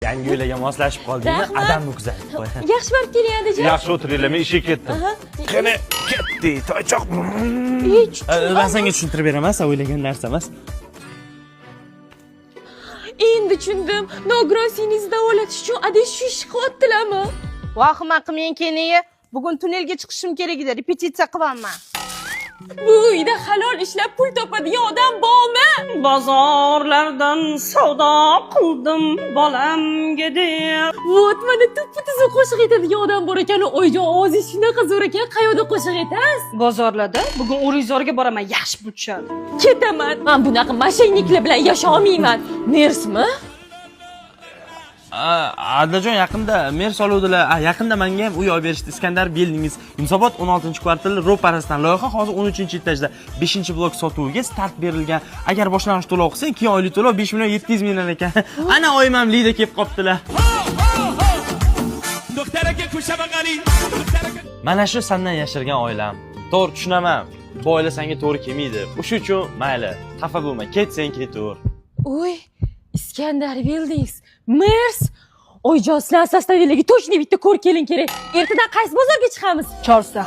Yangi uylarga moslashib qoldingmi? Adam güzel. Yaxshi borib keling adajon. Yaxshi o'tiringlar, men ishga ketdim. Qani ketdi, toychoq. Ben senga tushuntirib beraman, sen o'ylagan narsa emas. Endi tushundim. Nogiron singizni davolatish uchun adash shu ish qilyaptilarmi? Vahima qilmang keyin. Bugun tunnelga chiqishim kerak edi, repetitsiya qilaman. Bu uyda halol ishlab pul topadigan odam bormi? Bozorlardan savdo qildim bolamga deb. Vot mana tuppa-tuzuk qo'shiq aytadigan odam bor ekan. Oyjon, ovozingiz shunaqa zo'r ekan. Qayoqda qo'shiq aytasiz? Bozorlarda bugun O'rizorga boraman, yaxshi pul tushadi. Ketaman. Men bunaqa mashayniklar bilan yasha olmayman. Mersmi? Adajon yaqinda mer soluvdilar. Yaqinda menga ham uy olib berishdi. Iskandar Bildingiz. Yunusobod 16-kvartal ro'parasidan loyiha hozir 13-etajda 5-blok sotuviga start berilgan. Agar boshlanish to'lov qilsang, 2 oylik to'lov 5 million 700 mingdan ekan. Ana oyim ham lida kelib qoptilar. Mana shu sendan yashirgan oilam. To'g'ri tushunaman. Bu oila senga to'g'ri kelmaydi. O'shuning uchun mayli, xafa bo'lma, ketsang ketaver. Uy, Iskandar Buildings, Mers. Oyjon, sizlar sostavilarga точно bitta ko'r keling kerak. Ertadan qaysi bozorga chiqamiz? Chorsa.